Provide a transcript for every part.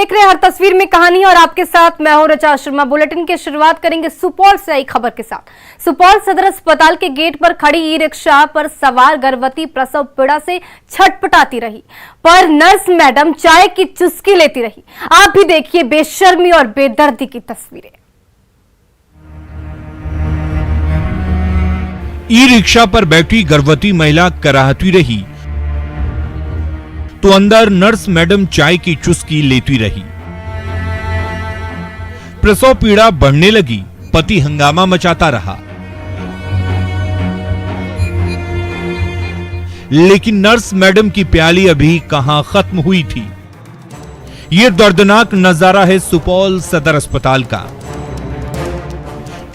देख रहे हैं हर तस्वीर में कहानी और आपके साथ मैं हूं रचा शर्मा। बुलेटिन की शुरुआत करेंगे सुपौल से आई खबर के साथ। सुपौल सदर अस्पताल के गेट पर खड़ी ई रिक्शा पर सवार गर्भवती प्रसव पीड़ा से छटपटाती रही, पर नर्स मैडम चाय की चुस्की लेती रही। आप भी देखिए बेशर्मी और बेदर्दी की तस्वीरें। ई रिक्शा पर बैठी गर्भवती महिला कराहती रही तो अंदर नर्स मैडम चाय की चुस्की लेती रही। प्रसव पीड़ा बढ़ने लगी, पति हंगामा मचाता रहा, लेकिन नर्स मैडम की प्याली अभी कहां खत्म हुई थी। यह दर्दनाक नजारा है सुपौल सदर अस्पताल का।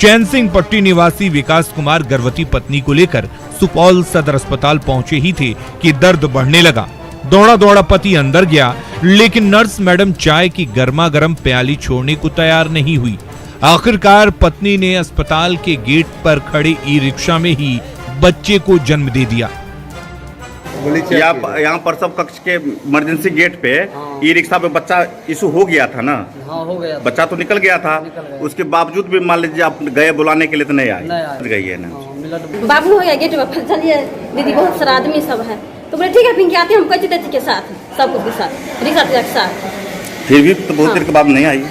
चैन सिंह पट्टी निवासी विकास कुमार गर्भवती पत्नी को लेकर सुपौल सदर अस्पताल पहुंचे ही थे कि दर्द बढ़ने लगा। दौड़ा दौड़ा पति अंदर गया, लेकिन नर्स मैडम चाय की गर्मा गर्म प्याली छोड़ने को तैयार नहीं हुई। आखिरकार पत्नी ने अस्पताल के गेट पर खड़े ई रिक्शा में ही बच्चे को जन्म दे दिया। यहाँ प्रसव कक्ष के इमरजेंसी गेट पे ई रिक्शा पे बच्चा इशू हो गया था ना? हाँ, हो गया। बच्चा तो निकल गया था, उसके बावजूद भी मान लीजिए आप गए बुलाने के लिए तो नहीं आए, गई है ना? बाबू हो गया गेट पे, चलिए दीदी बहुत सारा आदमी सब है, तो बोले ठीक है पिंकी आते हम कच्ची तच्ची के साथ सब कुछ के साथ रिक्शा के साथ। फिर भी तो बहुत देर के बाद नहीं आई।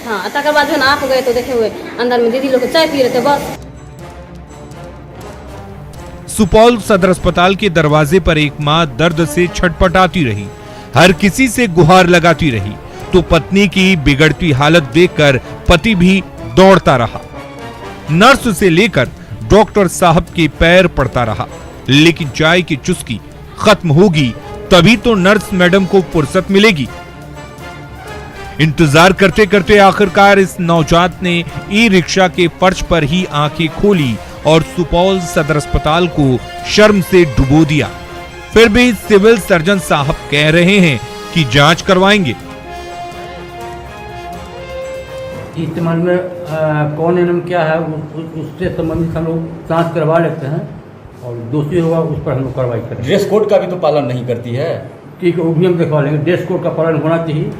हाँ, तक बाद जो ना आप गए तो देखे हुए अंदर में दीदी लोग चाय पी रहे थे बस। सुपौल सदर अस्पताल के दरवाजे पर एक मां दर्द से छटपटाती रही, हर किसी से गुहार लगाती रही, तो पत्नी की बिगड़ती हालत देखकर पति भी दौड़ता रहा। नर्स से लेकर डॉक्टर साहब के पैर पड़ता रहा, लेकिन चाय की चुस्की खत्म होगी तभी तो नर्स मैडम को फुर्सत मिलेगी। इंतजार करते करते आखिरकार इस नवजात ने ई रिक्शा के फर्श पर ही आंखें खोली और सुपौल सदर अस्पताल को शर्म से डुबो दिया। फिर भी सिविल सर्जन साहब कह रहे हैं कि जांच करवाएंगे। इस्तेमाल में कौन एनम क्या है उससे संबंधित हम लोग जांच करवा लेते हैं और दोषी होगा उस पर हम लोग कार्रवाई करेंगे। ड्रेस कोड का भी तो पालन नहीं करती है। ठीक है, वो भी हम दिखवा लेंगे। ड्रेस कोड का पालन होना चाहिए।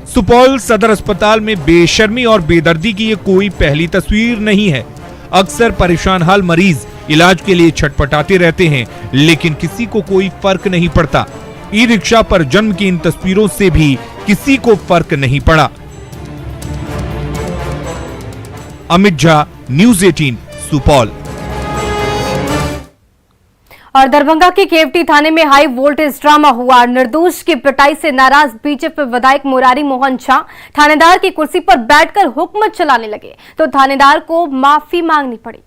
सुपौल सदर अस्पताल में बेशर्मी और बेदर्दी की ये कोई पहली तस्वीर नहीं है। अक्सर परेशान हाल मरीज इलाज के लिए छटपटाते रहते हैं, लेकिन किसी को कोई फर्क नहीं पड़ता। ई रिक्शा पर जन्म की इन तस्वीरों से भी किसी को फर्क नहीं पड़ा। अमित झा, न्यूज़ 18, सुपौल। और दरभंगा के केवटी थाने में हाई वोल्टेज ड्रामा हुआ। निर्दोष की पिटाई से नाराज बीजेपी विधायक मुरारी मोहन झा थानेदार की कुर्सी पर बैठकर हुक्म चलाने लगे तो थानेदार को माफी मांगनी पड़ी।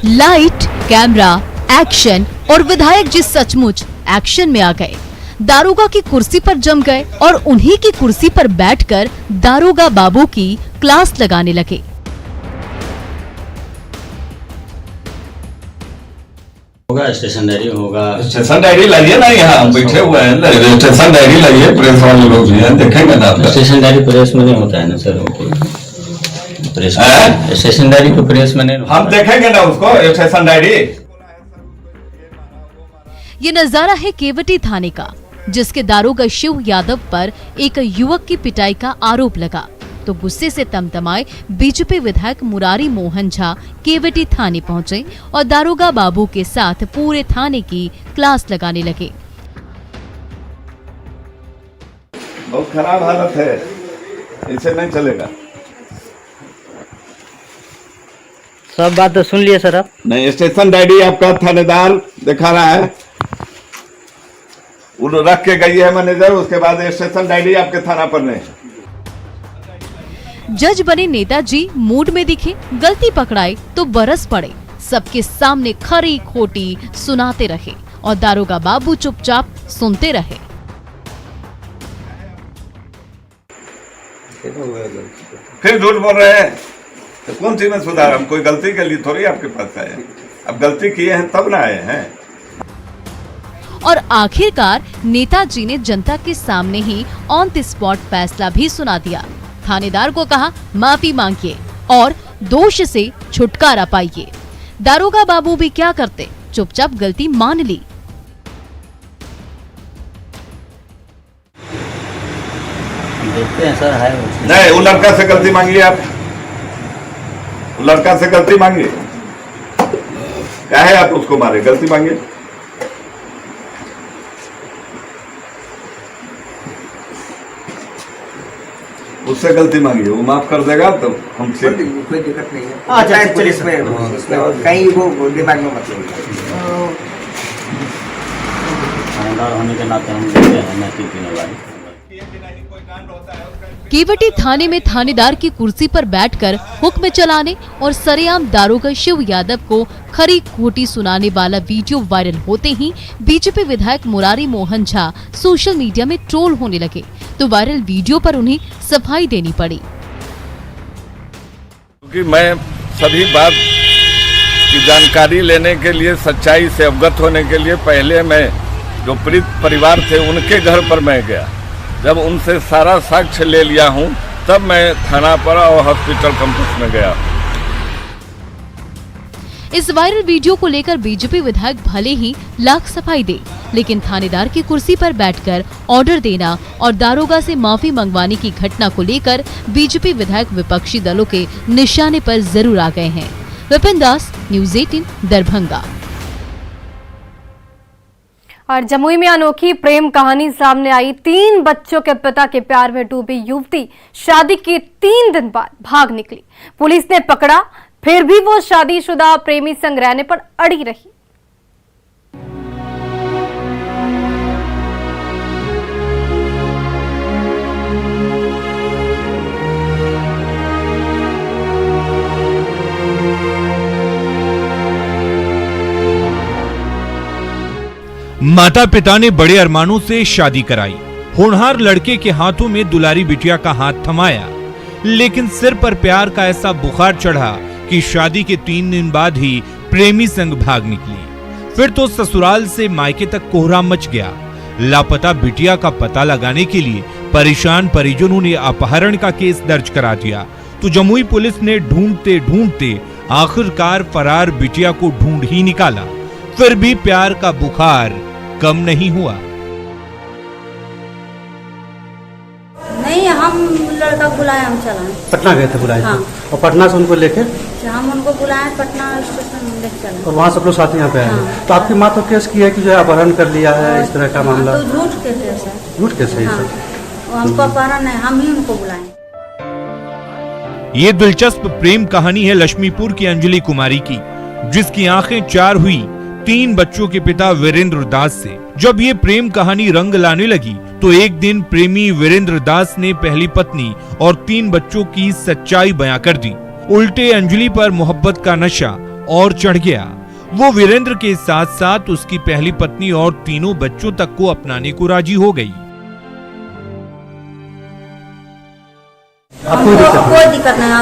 लाइट, कैमरा, एक्शन और विधायक जी सचमुच एक्शन में आ गए। दारोगा की कुर्सी पर जम गए और उन्हीं की कुर्सी पर बैठकर दारोगा बाबू की क्लास लगाने लगे। होगा स्टेशन डायरी होगा। स्टेशन डायरी लाइए ना, यहाँ हम बैठे हुए हैं। स्टेशन डायरी लाइए, प्रेस वाले लोग भी हैं, देखेंगे ना। स्टेशन डायरी प्रेस में नहीं होता है ना सर? प्रेस स्टेशन डायरी तो प्रेस में नहीं, हम देखेंगे ना उसको स्टेशन डायरी। ये नजारा है केवटी थाने का, जिसके दारोगा शिव यादव पर एक युवक की पिटाई का आरोप लगा तो गुस्से से तमतमाए बीजेपी विधायक मुरारी मोहन झा केवटी थाने पहुंचे और दारोगा बाबू के साथ पूरे थाने की क्लास लगाने लगे। बहुत खराब हालत है, इसे नहीं चलेगा। सब बात तो सुन लिए सर आप? नहीं, स्टेशन डायरी आपका थानेदार दिखा रहा है, वो रख के गई है मैनेजर, उसके बाद स्टेशन डायरी आपके थाना पर नहीं। जज बने नेताजी मूड में दिखे, गलती पकड़ाए तो बरस पड़े, सबके सामने खरी खोटी सुनाते रहे और दारोगा बाबू चुपचाप सुनते रहे। फिर झूठ बोल रहे हैं तो कौन सी में सुधार? हम कोई गलती के लिए थोड़ी आपके पास आए, अब गलती किए हैं तब ना आए हैं। और आखिरकार नेताजी ने जनता के सामने ही ऑन द स्पॉट फैसला भी सुना दिया। थानेदार को कहा माफी मांगिए और दोष से छुटकारा पाइए। दारोगा बाबू भी क्या करते, चुपचाप गलती मान ली। देखते हैं सर, है नहीं, वो लड़का से गलती मांगिए आप, वो लड़का से गलती मांगिए। क्या है आप उसको मारे, गलती मांगिए। उससे गलती मांगिए, वो माफ कर देगा तो हम कोई दिक्कत नहीं है। अच्छा चलिए, इसमें कहीं वो दिमाग में मत लीजिए। थानेदार होने के नाते हम देते हैं नैतिक जिम्मेदारी। केवटी थाने में थानेदार की कुर्सी पर बैठकर हुक्म चलाने और सरेआम दारोगा शिव यादव को खरी खोटी सुनाने वाला वीडियो वायरल होते ही बीजेपी विधायक मुरारी मोहन झा सोशल मीडिया में ट्रोल होने लगे, तो वायरल वीडियो पर उन्हें सफाई देनी पड़ी। क्योंकि मैं सभी बात की जानकारी लेने के लिए, सच्चाई से अवगत होने के लिए पहले मैं जो पीड़ित परिवार थे उनके घर पर मैं गया। जब उनसे सारा साक्ष्य ले लिया हूं, तब मैं थाना पर और हॉस्पिटल कैंपस में गया। इस वायरल वीडियो को लेकर बीजेपी विधायक भले ही लाख सफाई दे, लेकिन थानेदार की कुर्सी पर बैठकर ऑर्डर देना और दारोगा से माफी मंगवाने की घटना को लेकर बीजेपी विधायक विपक्षी दलों के निशाने पर जरूर आ गए हैं। विपिन दास, न्यूज़ 18 दरभंगा। और जमुई में अनोखी प्रेम कहानी सामने आई। 3 बच्चों के पिता के प्यार में डूबी युवती शादी के 3 दिन बाद भाग निकली। पुलिस ने पकड़ा, फिर भी वो शादीशुदा प्रेमी संग रहने पर अड़ी रही। माता पिता ने बड़े अरमानों से शादी कराई, होनहार लड़के के हाथों में दुलारी बिटिया का हाथ थमाया, लेकिन सिर पर प्यार का ऐसा बुखार चढ़ा कि शादी के 3 दिन बाद ही प्रेमी संग भाग निकली। फिर तो ससुराल से मायके तक कोहराम मच गया। लापता बिटिया का पता लगाने के लिए परेशान परिजनों ने अपहरण का केस दर्ज करा दिया, तो जमुई पुलिस ने ढूंढते ढूंढते आखिरकार फरार बिटिया को ढूंढ ही निकाला। फिर भी प्यार का बुखार कम नहीं हुआ। नहीं, हम लड़का बुलाए, हम चलाए, पटना गए थे बुलाए। हाँ। और पटना से उनको लेके हम उनको बुलाए, पटना स्टेशन लेके चले और वहाँ सब लोग साथ यहाँ पे आए। हाँ। तो आपकी माँ तो केस की है कि जो है अपहरण कर लिया है, इस तरह का मामला। तो झूठ कैसे है सर? झूठ कैसे है? हाँ। हमको अपहरण है, हम ही उनको बुलाए। ये दिलचस्प प्रेम कहानी है लक्ष्मीपुर की अंजलि कुमारी की, जिसकी आंखें 4 हुई 3 बच्चों के पिता वीरेंद्र दास से। जब ये प्रेम कहानी रंग लाने लगी तो एक दिन प्रेमी वीरेंद्र दास ने पहली पत्नी और 3 बच्चों की सच्चाई बयां कर दी। उल्टे अंजलि पर मोहब्बत का नशा और चढ़ गया। वो वीरेंद्र के साथ साथ उसकी पहली पत्नी और तीनों बच्चों तक को अपनाने को राजी हो गई। कोई दिक्कत नहीं,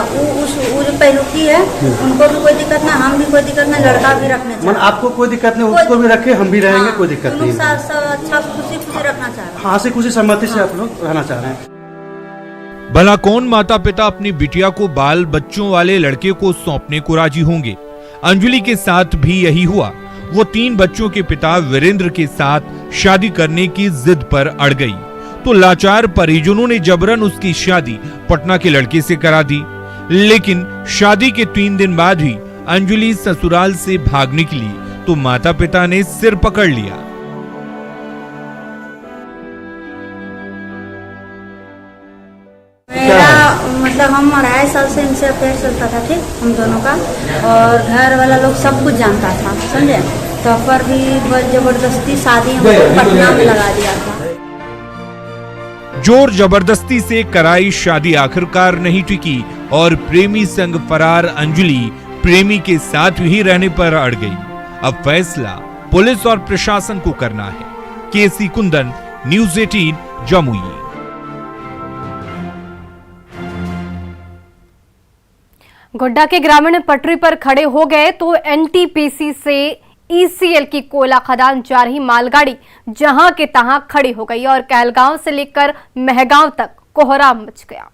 वो जो पहलू की है उनको भी कोई दिक्कत नहीं, हम भी कोई दिक्कत नहीं, लड़का भी रखने चाहिए। आपको कोई दिक्कत नहीं, उसको भी रखे, हम भी रहेंगे। हाँ, कोई दिक्कत नहीं। अच्छा खुशी खुशी रखना चाह रहे हैं। हाँ, से खुशी सहमति से आप लोग रहना चाह रहे हैं। भला कौन माता पिता अपनी बिटिया को बाल बच्चों वाले लड़के को सौंपने को राजी होंगे? अंजलि के साथ भी यही हुआ। वो 3 बच्चों के पिता वीरेंद्र के साथ शादी करने की जिद पर अड़ गई, तो लाचार परिजनों ने जबरन उसकी शादी पटना के लड़के से करा दी। लेकिन शादी के 3 दिन बाद ही अंजलि ससुराल से भाग निकली, तो माता पिता ने सिर पकड़ लिया। मेरा मतलब हम 2.5 साल से इनसे अफेयर चलता था, ठीक, हम दोनों का, और घर वाला लोग सब कुछ जानता था, समझे। तो पर भी जबरदस्ती शादी हमको पटना में लगा दिया था। जोर जबरदस्ती से कराई शादी आखिरकार नहीं टिकी और प्रेमी संग फरार अंजलि प्रेमी के साथ ही रहने पर अड़ गई। अब फैसला पुलिस और प्रशासन को करना है। केसी कुंदन, न्यूज़ 18 जमुई। गोड्डा के ग्रामीण पटरी पर खड़े हो गए तो एनटीपीसी से ईसीएल की कोयला खदान जा रही मालगाड़ी जहां के तहां खड़ी हो गई और कहलगांव से लेकर महगांव तक कोहराम मच गया।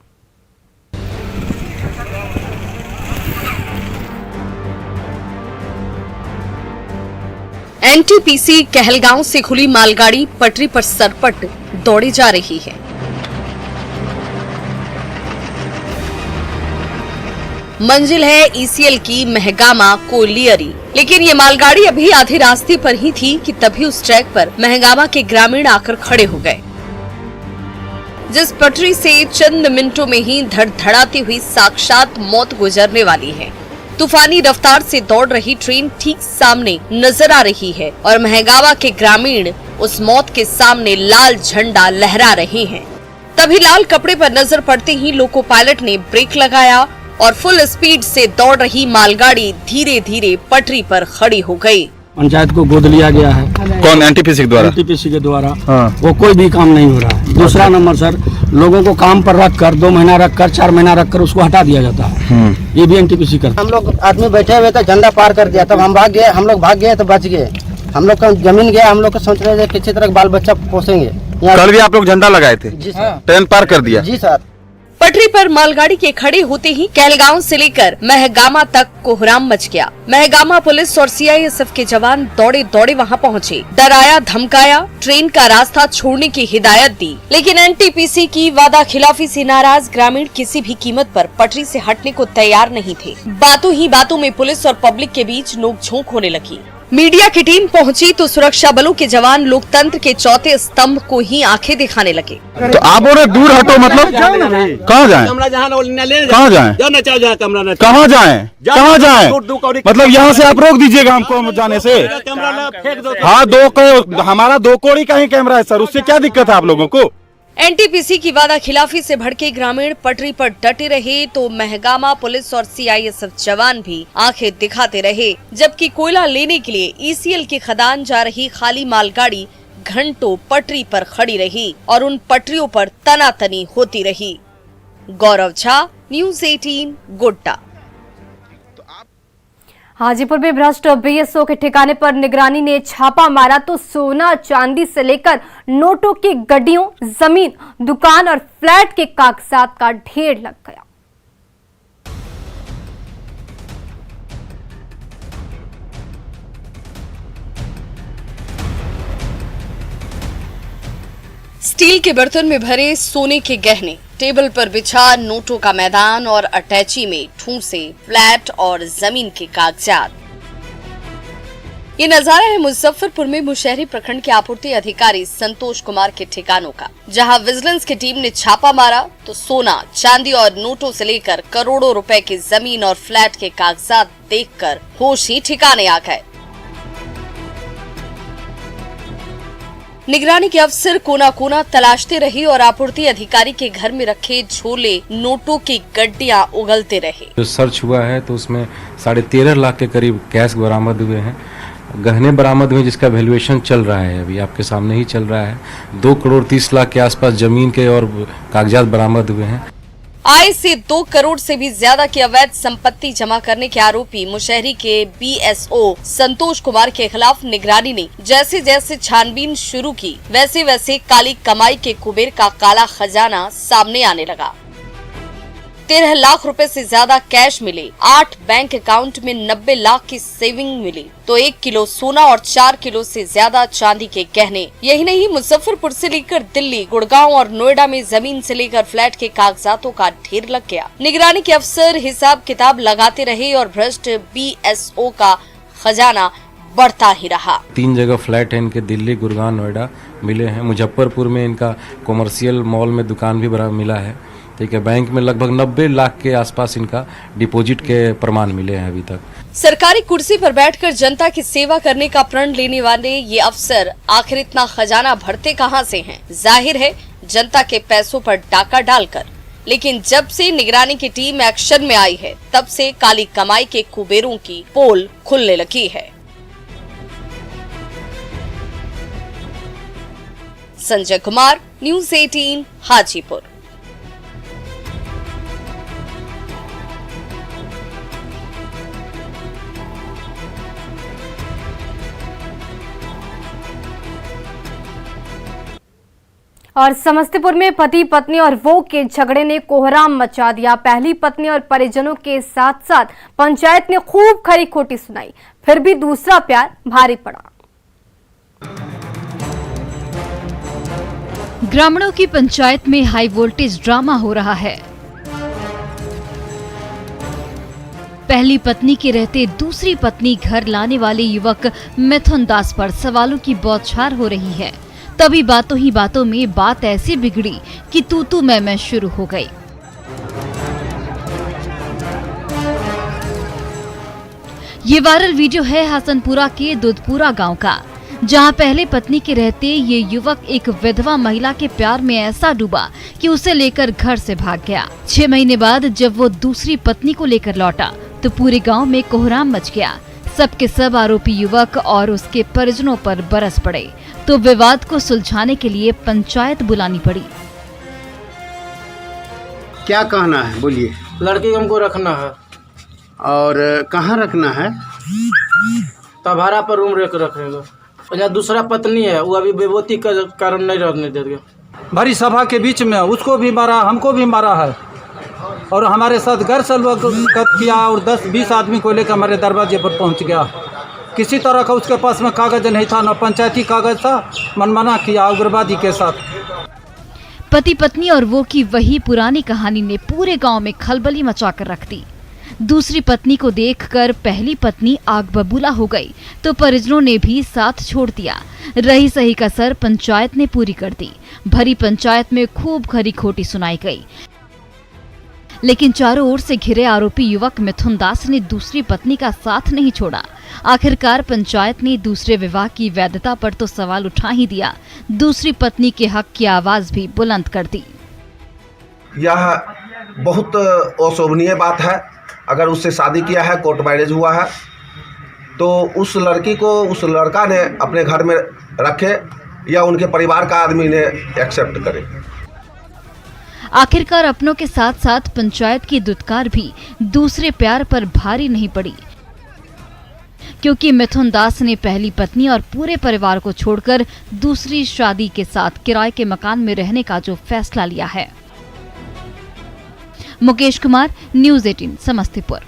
एनटीपीसी कहलगांव से खुली मालगाड़ी पटरी पर सरपट दौड़ी जा रही है। मंजिल है ईसीएल की महगामा कोलियरी, लेकिन ये मालगाड़ी अभी आधे रास्ते पर ही थी कि तभी उस ट्रैक पर महगामा के ग्रामीण आकर खड़े हो गए। जिस पटरी से चंद मिनटों में ही धड़धड़ाती हुई साक्षात मौत गुजरने वाली है। तूफानी रफ्तार से दौड़ रही ट्रेन ठीक सामने नजर आ रही है और महगामा के ग्रामीण उस मौत के सामने लाल झंडा लहरा रहे हैं। तभी लाल कपड़े पर नजर पड़ते ही लोको पायलट ने ब्रेक लगाया और फुल स्पीड से दौड़ रही मालगाड़ी धीरे धीरे पटरी पर खड़ी हो गई। पंचायत को गोद लिया गया है। कौन? एनटीपीसी के द्वारा? एनटीपीसी के द्वारा। हाँ। वो कोई भी काम नहीं हो रहा है। दूसरा नंबर सर, लोगों को काम पर रखकर 2 महीना रखकर 4 महीना रखकर उसको हटा दिया जाता है। ये भी एनटीपीसी करता है। हम लोग आदमी बैठे हुए थे, झंडा पार कर दिया, तब हम भाग गए, हम लोग भाग गए तो बच गए। हम लोग का जमीन गया, हम लोग को सोच रहे थे किसी तरह बाल बच्चा पोसेंगे। कल भी आप लोग झंडा लगाए थे? जी सर। ट्रेन पार कर दिया? जी सर। पटरी पर मालगाड़ी के खड़े होते ही कहलगांव से लेकर महगामा तक कोहराम मच गया। महगामा पुलिस और सीआईएसएफ के जवान दौड़े दौड़े वहां पहुंचे, डराया धमकाया, ट्रेन का रास्ता छोड़ने की हिदायत दी, लेकिन एनटीपीसी की वादा खिलाफी से नाराज ग्रामीण किसी भी कीमत पर पटरी से हटने को तैयार नहीं थे। बातों ही बातों में पुलिस और पब्लिक के बीच नोकझोंक होने लगी। मीडिया की टीम पहुंची तो सुरक्षा बलों के जवान लोकतंत्र के चौथे स्तंभ को ही आंखें दिखाने लगे। तो आप बोल रहे दूर हटो, मतलब कहाँ जाएं? कहाँ जाएं? कहाँ जाएं? कहाँ जाएं? मतलब यहाँ से आप रोक दीजिएगा हमको जाने से। हाँ, हमारा 2 कौड़ी का ही कैमरा है सर, उससे क्या दिक्कत है आप लोगों को? एनटीपीसी की वादा खिलाफी से भड़के ग्रामीण पटरी पर डटे रहे तो महगामा पुलिस और सीआईएसएफ जवान भी आंखें दिखाते रहे, जबकि कोयला लेने के लिए ईसीएल की खदान जा रही खाली मालगाड़ी घंटों पटरी पर खड़ी रही और उन पटरियों पर तनातनी होती रही। गौरव झा, न्यूज़ 18, गोड्डा। हाजीपुर में भ्रष्ट बीएसओ के ठिकाने पर निगरानी ने छापा मारा तो सोना चांदी से लेकर नोटों की गड्डियों, जमीन, दुकान और फ्लैट के कागजात का ढेर लग गया। स्टील के बर्तन में भरे सोने के गहने, टेबल पर बिछा नोटों का मैदान और अटैची में ठूंसे, फ्लैट और जमीन के कागजात। ये नजारा है मुजफ्फरपुर में मुशहरी प्रखंड के आपूर्ति अधिकारी संतोष कुमार के ठिकानों का, जहां विजिलेंस की टीम ने छापा मारा तो सोना, चांदी और नोटों से लेकर करोड़ों रुपए की जमीन और फ्लैट के कागजात देखकर होश ही ठिकाने आ गए। निगरानी के अफसर कोना कोना तलाशते रहे और आपूर्ति अधिकारी के घर में रखे झोले, नोटों की गड्डियां उगलते रहे। जो सर्च हुआ है तो उसमें 13.5 लाख के करीब कैश बरामद हुए हैं, गहने बरामद हुए जिसका वैल्यूएशन चल रहा है, अभी आपके सामने ही चल रहा है। 2 करोड़ 30 लाख के आसपास जमीन के और कागजात बरामद हुए हैं। आय से 2 करोड़ से भी ज्यादा की अवैध संपत्ति जमा करने के आरोपी मुशहरी के बीएसओ संतोष कुमार के खिलाफ निगरानी ने जैसे जैसे छानबीन शुरू की, वैसे वैसे काली कमाई के कुबेर का काला खजाना सामने आने लगा। 13 लाख रुपए से ज्यादा कैश मिले, 8 बैंक अकाउंट में 90 लाख की सेविंग मिली, तो 1 किलो सोना और 4 किलो से ज्यादा चांदी के गहने। यही नहीं, मुजफ्फरपुर से लेकर दिल्ली, गुड़गांव और नोएडा में जमीन से लेकर फ्लैट के कागजातों का ढेर लग गया। निगरानी के अफसर हिसाब किताब लगाते रहे और भ्रष्ट बीएसओ का खजाना बढ़ता ही रहा। 3 जगह फ्लैट है इनके, दिल्ली, गुड़गांव, नोएडा मिले हैं। मुजफ्फरपुर में इनका कॉमर्शियल मॉल में दुकान भी बड़ा मिला है। ठीक है, बैंक में लगभग 90 लाख के आसपास इनका डिपॉजिट के प्रमाण मिले हैं अभी तक। सरकारी कुर्सी पर बैठकर जनता की सेवा करने का प्रण लेने वाले ये अफसर आखिर इतना खजाना भरते कहां से हैं? जाहिर है जनता के पैसों पर डाका डालकर। लेकिन जब से निगरानी की टीम एक्शन में आई है, तब से काली कमाई के कुबेरों की पोल खुलने लगी है। संजय कुमार, न्यूज़ 18, हाजीपुर। और समस्तीपुर में पति पत्नी और वो के झगड़े ने कोहराम मचा दिया। पहली पत्नी और परिजनों के साथ साथ पंचायत ने खूब खरी खोटी सुनाई, फिर भी दूसरा प्यार भारी पड़ा। ग्रामीणों की पंचायत में हाई वोल्टेज ड्रामा हो रहा है। पहली पत्नी के रहते दूसरी पत्नी घर लाने वाले युवक मिथुन दास पर सवालों की बौछार हो रही है। तभी बातों ही बातों में बात ऐसी बिगड़ी कि तू मैं शुरू हो गई। ये वायरल वीडियो है हसनपुरा के दुधपुरा गांव का, जहां पहले पत्नी के रहते ये युवक एक विधवा महिला के प्यार में ऐसा डूबा कि उसे लेकर घर से भाग गया। 6 महीने बाद जब वो दूसरी पत्नी को लेकर लौटा तो पूरे गांव में कोहराम मच गया। सबके सब आरोपी युवक और उसके परिजनों पर बरस पड़े तो विवाद को सुलझाने के लिए पंचायत बुलानी पड़ी। क्या कहना है, बोलिए। लड़की हमको रखना है। और कहाँ रखना है? तभारा पर रूम रखेगा। यहाँ दूसरा पत्नी है, वो अभी बेबोती का कारण नहीं रहने देगा। भरी सभा के बीच में उसको भी मारा, हमको भी मारा है और हमारे साथ घर से लोग किया और 10-20 आदमी को लेकर हमारे दरवाजे पर पहुंच गया। किसी तरह का उसके पास में कागज नहीं था, न पंचायती कागज था। मनमाना किया उग्रवादी के साथ। पति पत्नी और वो की वही पुरानी कहानी ने पूरे गांव में खलबली मचाकर रख दी। दूसरी पत्नी को देखकर पहली पत्नी आग बबूला हो गई तो परिजनों ने भी साथ छोड़ दिया। रही सही कसर पंचायत ने पूरी कर दी। भरी पंचायत में खूब खरी खोटी सुनाई गई, लेकिन चारों ओर से घिरे आरोपी युवक मिथुन दास ने दूसरी पत्नी का साथ नहीं छोड़ा। आखिरकार पंचायत ने दूसरे विवाह की वैधता पर तो सवाल उठा ही दिया, दूसरी पत्नी के हक की आवाज भी बुलंद कर दी। यह बहुत अशोभनीय बात है। अगर उससे शादी किया है, कोर्ट मैरिज हुआ है, तो उस लड़की को उस लड़का ने अपने घर में रखे या उनके परिवार का आदमी ने एक्सेप्ट करे। आखिरकार अपनों के साथ साथ पंचायत की दुत्कार भी दूसरे प्यार पर भारी नहीं पड़ी, क्योंकि मिथुन दास ने पहली पत्नी और पूरे परिवार को छोड़कर दूसरी शादी के साथ किराए के मकान में रहने का जो फैसला लिया है। मुकेश कुमार, न्यूज़ 18 समस्तीपुर।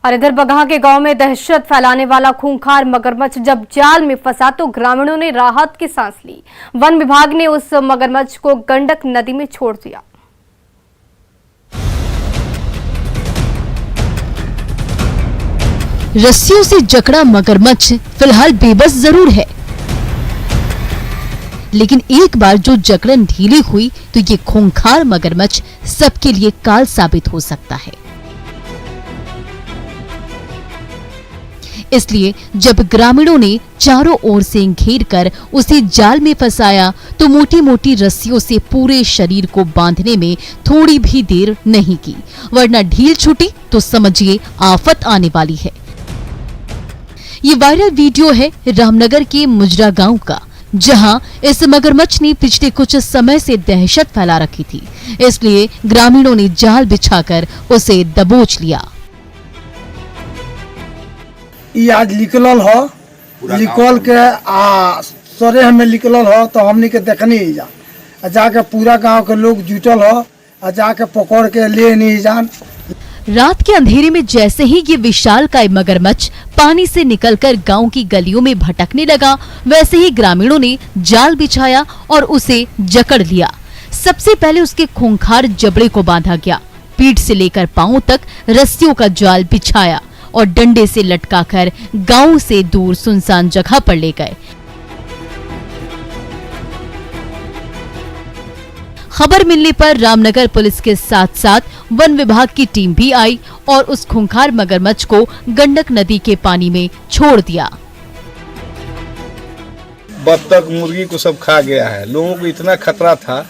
और इधर बगहा के गांव में दहशत फैलाने वाला खूंखार मगरमच्छ जब जाल में फंसा तो ग्रामीणों ने राहत की सांस ली। वन विभाग ने उस मगरमच्छ को गंडक नदी में छोड़ दिया। रस्सियों से जकड़ा मगरमच्छ फिलहाल बेबस जरूर है, लेकिन एक बार जो जकड़न ढीली हुई तो ये खूंखार मगरमच्छ सबके लिए काल साबित हो सकता है। इसलिए जब ग्रामीणों ने चारों ओर से घेर कर उसे जाल में फंसाया तो मोटी मोटी रस्सियों से पूरे शरीर को बांधने में थोड़ी भी देर नहीं की, वरना ढील छूटी तो समझिए आफत आने वाली है। ये वायरल वीडियो है रामनगर के मुजरा गांव का, जहां इस मगरमच्छ ने पिछले कुछ समय से दहशत फैला रखी थी। इसलिए ग्रामीणों ने जाल बिछाकर उसे दबोच लिया। ये आज निकलल हो, निकल के सरे हमें निकलल हो तो हमने के देखनी ही जा जाके पूरा गांव के लोग जुटल हो जाके पकड़ के ले नहीं जान। रात के अंधेरे में जैसे ही ये विशालकाय मगरमच्छ पानी से निकलकर गांव की गलियों में भटकने लगा, वैसे ही ग्रामीणों ने जाल बिछाया और उसे जकड़ लिया। सबसे पहले उसके खूंखार जबड़े को बांधा गया, पीठ से लेकर पांव तक रस्सियों का जाल बिछाया और डंडे से लटकाकर गांव से दूर सुनसान जगह पर ले गए। खबर मिलने पर रामनगर पुलिस के साथ साथ वन विभाग की टीम भी आई और उस खूंखार मगरमच्छ को गंडक नदी के पानी में छोड़ दिया। बत्तख मुर्गी को सब खा गया है। लोगों को इतना खतरा था,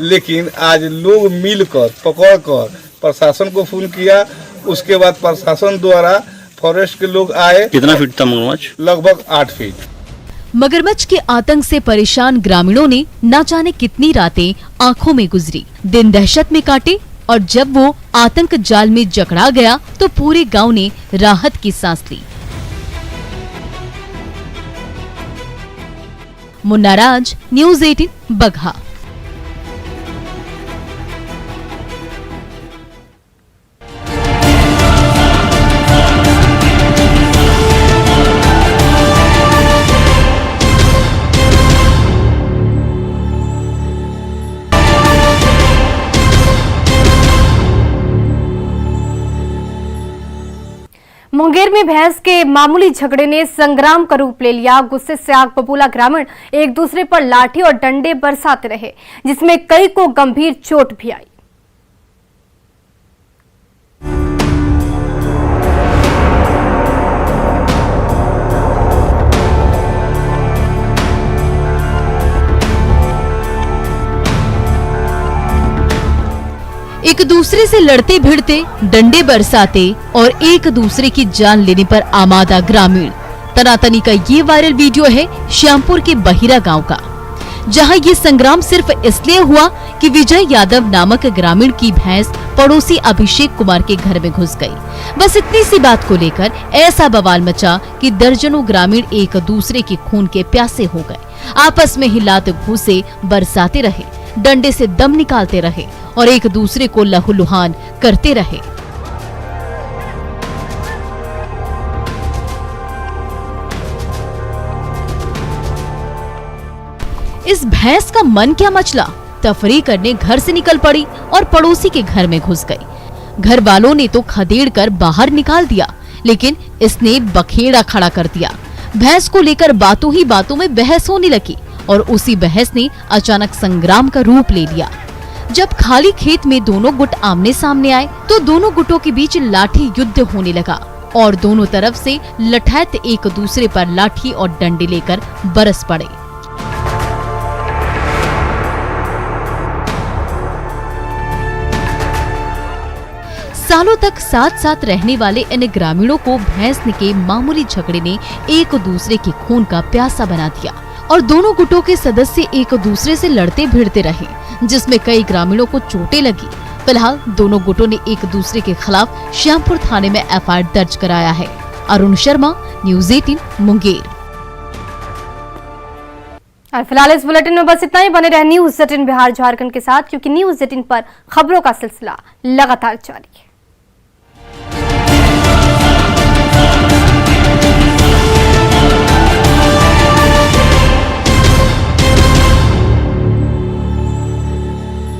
लेकिन आज लोग मिलकर पकड़कर प्रशासन को फोन किया। उसके बाद प्रशासन द्वारा फॉरेस्ट के लोग आए। कितना फीट था मगरमच्छ? लगभग 8 फीट। मगरमच्छ के आतंक से परेशान ग्रामीणों ने न जाने कितनी रातें आंखों में गुजरी, दिन दहशत में काटे और जब वो आतंक जाल में जकड़ा गया तो पूरे गांव ने राहत की सांस ली। मुन्ना राज, न्यूज़ 18 बगहा। मुंगेर में भैंस के मामूली झगड़े ने संग्राम का रूप ले लिया। गुस्से से आग बबूला ग्रामीण एक दूसरे पर लाठी और डंडे बरसाते रहे, जिसमें कई को गंभीर चोट भी आई। एक दूसरे से लड़ते भिड़ते, डंडे बरसाते और एक दूसरे की जान लेने पर आमादा ग्रामीण। तनातनी का ये वायरल वीडियो है श्यामपुर के बहिरा गांव का, जहां ये संग्राम सिर्फ इसलिए हुआ कि विजय यादव नामक ग्रामीण की भैंस पड़ोसी अभिषेक कुमार के घर में घुस गई। बस इतनी सी बात को लेकर ऐसा बवाल मचा कि दर्जनों ग्रामीण एक दूसरे के खून के प्यासे हो गए। आपस में ही लात घूंसे बरसाते रहे, डंडे से दम निकालते रहे और एक दूसरे को लहूलुहान करते रहे। इस भैंस का मन क्या मचला, तफरीह करने घर से निकल पड़ी और पड़ोसी के घर में घुस गई। घर वालों ने तो खदेड़ कर बाहर निकाल दिया, लेकिन इसने बखेड़ा खड़ा कर दिया। भैंस को लेकर बातों ही बातों में बहस होने लगी और उसी बहस ने अचानक संग्राम का रूप ले लिया। जब खाली खेत में दोनों गुट आमने सामने आए तो दोनों गुटों के बीच लाठी युद्ध होने लगा और दोनों तरफ से लठैत एक दूसरे पर लाठी और डंडे लेकर बरस पड़े। सालों तक साथ साथ रहने वाले इन ग्रामीणों को भैंस के मामूली झगड़े ने एक दूसरे के खून का प्यासा बना दिया और दोनों गुटों के सदस्य एक दूसरे से लड़ते भिड़ते रहे, जिसमें कई ग्रामीणों को चोटें लगी। फिलहाल दोनों गुटों ने एक दूसरे के खिलाफ श्यामपुर थाने में एफआईआर दर्ज कराया है। अरुण शर्मा, न्यूज़ 18 मुंगेर। और फिलहाल इस बुलेटिन में बस इतना ही। बने रहे न्यूज़ 18 बिहार झारखंड के साथ, क्योंकि न्यूज़ 18 पर खबरों का सिलसिला लगातार जारी है।